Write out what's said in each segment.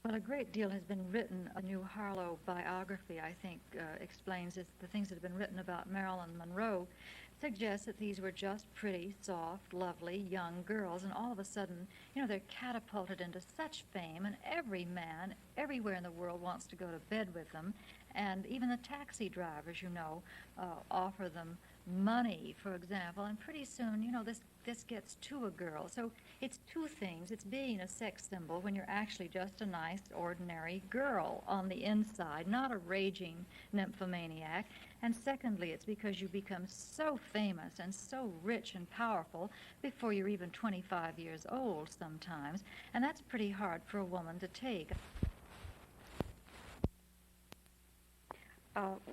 Well, a great deal has been written. A new Harlow biography, I think, explains this. The things that have been written about Marilyn Monroe suggest that these were just pretty, soft, lovely young girls, and all of a sudden, they're catapulted into such fame, and every man everywhere in the world wants to go to bed with them, and even the taxi drivers, offer them money, for example, and pretty soon, this gets to a girl. So it's two things. It's being a sex symbol when you're actually just a nice, ordinary girl on the inside, not a raging nymphomaniac. And secondly, it's because you become so famous and so rich and powerful before you're even 25 years old sometimes, and that's pretty hard for a woman to take.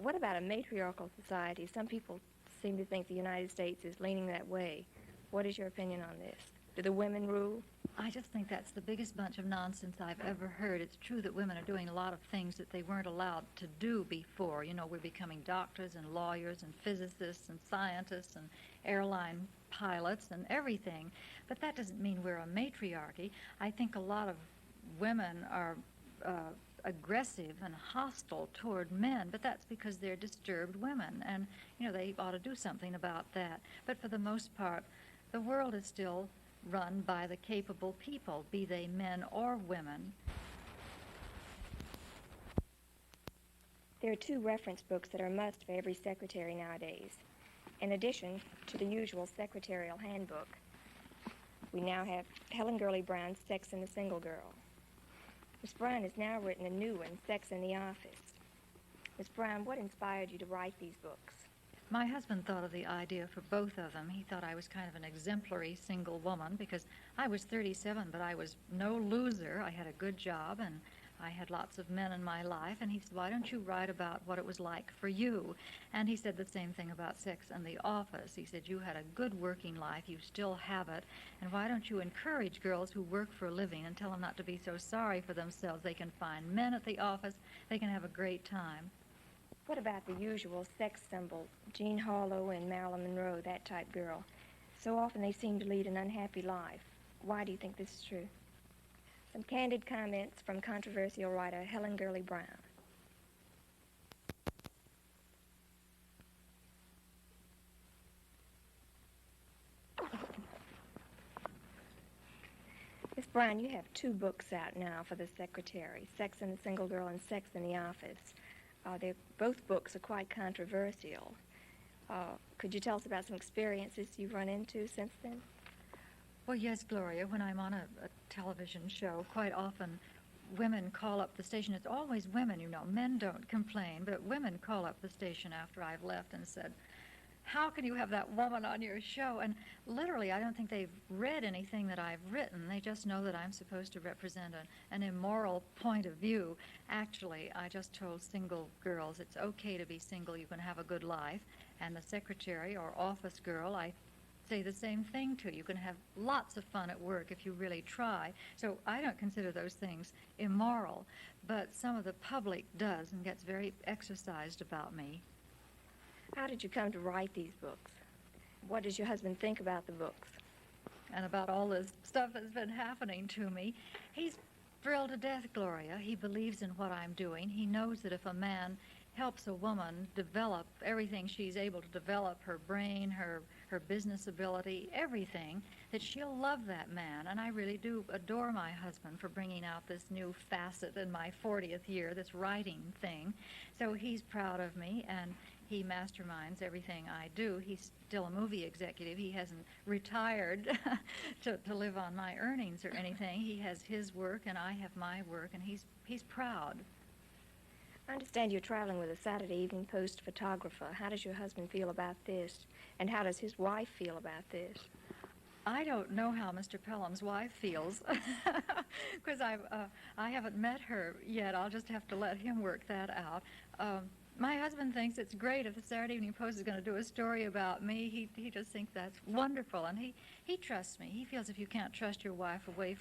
What about a matriarchal society? Some people seem to think the United States is leaning that way. What is your opinion on this? Do the women rule? I just think that's the biggest bunch of nonsense I've ever heard. It's true that women are doing a lot of things that they weren't allowed to do before. We're becoming doctors and lawyers and physicists and scientists and airline pilots and everything. But that doesn't mean we're a matriarchy. I think a lot of women are aggressive and hostile toward men, but that's because they're disturbed women, and they ought to do something about that. But for the most part, the world is still run by the capable people, be they men or women. There are two reference books that are a must for every secretary nowadays. In addition to the usual secretarial handbook, we now have Helen Gurley Brown's Sex and the Single Girl. Miss Brown has now written a new one, Sex in the Office. Miss Brown, what inspired you to write these books? My husband thought of the idea for both of them. He thought I was kind of an exemplary single woman because I was 37, but I was no loser. I had a good job, and I had lots of men in my life. And he said, why don't you write about what it was like for you? And he said the same thing about Sex and the Office. He said, you had a good working life. You still have it. And why don't you encourage girls who work for a living and tell them not to be so sorry for themselves? They can find men at the office. They can have a great time. What about the usual sex symbol, Jean Harlow and Marilyn Monroe, that type girl? So often they seem to lead an unhappy life. Why do you think this is true? Some candid comments from controversial writer Helen Gurley Brown. Miss Brown, you have two books out now for the secretary, Sex and the Single Girl and Sex in the Office. Both books are quite controversial. Could you tell us about some experiences you've run into since then? Well, yes, Gloria. When I'm on a television show, quite often women call up the station. It's always women, Men don't complain, but women call up the station after I've left and said, how can you have that woman on your show? And literally, I don't think they've read anything that I've written. They just know that I'm supposed to represent an immoral point of view. Actually, I just told single girls it's okay to be single. You can have a good life. And the secretary or office girl, I say the same thing to. You can have lots of fun at work if you really try. So I don't consider those things immoral. But some of the public does and gets very exercised about me. How did you come to write these books? What does your husband think about the books? And about all this stuff that's been happening to me. He's thrilled to death, Gloria. He believes in what I'm doing. He knows that if a man helps a woman develop everything she's able to develop, her brain, her business ability, everything, that she'll love that man. And I really do adore my husband for bringing out this new facet in my 40th year, this writing thing. So he's proud of me, and he masterminds everything I do. He's still a movie executive. He hasn't retired to live on my earnings or anything. He has his work, and I have my work, and he's proud. I understand you're traveling with a Saturday Evening Post photographer. How does your husband feel about this? And how does his wife feel about this? I don't know how Mr. Pelham's wife feels, because I haven't met her yet. I'll just have to let him work that out. My husband thinks it's great if the Saturday Evening Post is going to do a story about me. He just thinks that's wonderful, and he trusts me. He feels if you can't trust your wife away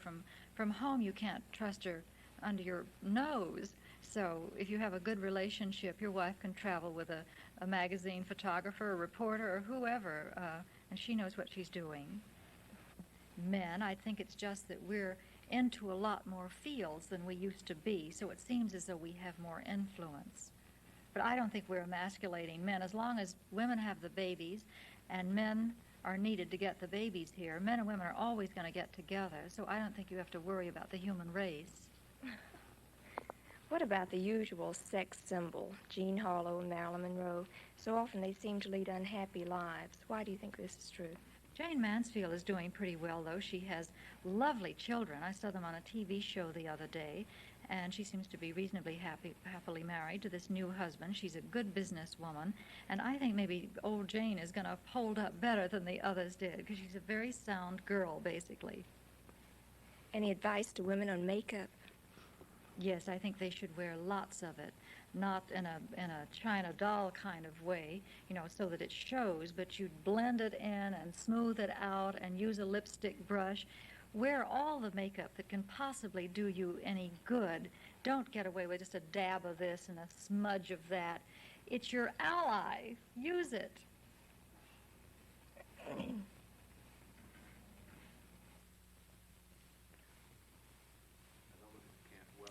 from home, you can't trust her under your nose. So if you have a good relationship, your wife can travel with a magazine photographer, a reporter, or whoever, and she knows what she's doing. men. I think it's just that we're into a lot more fields than we used to be, so it seems as though we have more influence. But I don't think we're emasculating men. As long as women have the babies and men are needed to get the babies here, men and women are always going to get together, so I don't think you have to worry about the human race. What about the usual sex symbol, Jean Harlow and Marilyn Monroe? So often they seem to lead unhappy lives. Why do you think this is true? Jane Mansfield is doing pretty well, though. She has lovely children. I saw them on a TV show the other day, and she seems to be reasonably happily married to this new husband. She's a good businesswoman, and I think maybe old Jane is going to hold up better than the others did, because she's a very sound girl, basically. Any advice to women on makeup? Yes, I think they should wear lots of it, not in a China doll kind of way, so that it shows, but you'd blend it in and smooth it out and use a lipstick brush. Wear all the makeup that can possibly do you any good. Don't get away with just a dab of this and a smudge of that. It's your ally. Use it.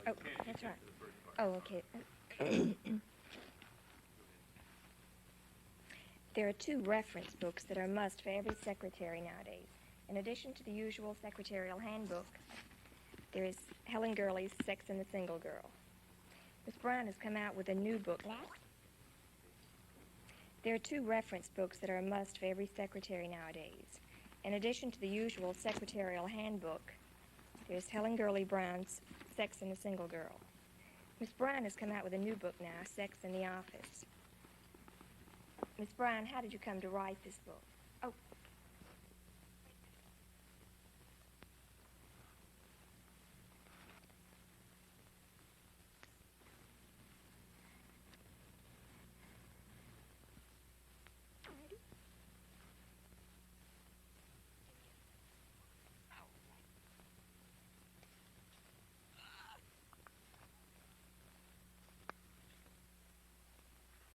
Oh, that's right. Oh, okay. There are 2 reference books that are a must for every secretary nowadays. In addition to the usual secretarial handbook, there is Helen Gurley's Sex and the Single Girl. Miss Brown has come out with a new book. There are 2 reference books that are a must for every secretary nowadays. In addition to the usual secretarial handbook, there's Helen Gurley Brown's Sex and the Single Girl. Miss Brown has come out with a new book now, Sex in the Office. Miss Brown, how did you come to write this book? Oh,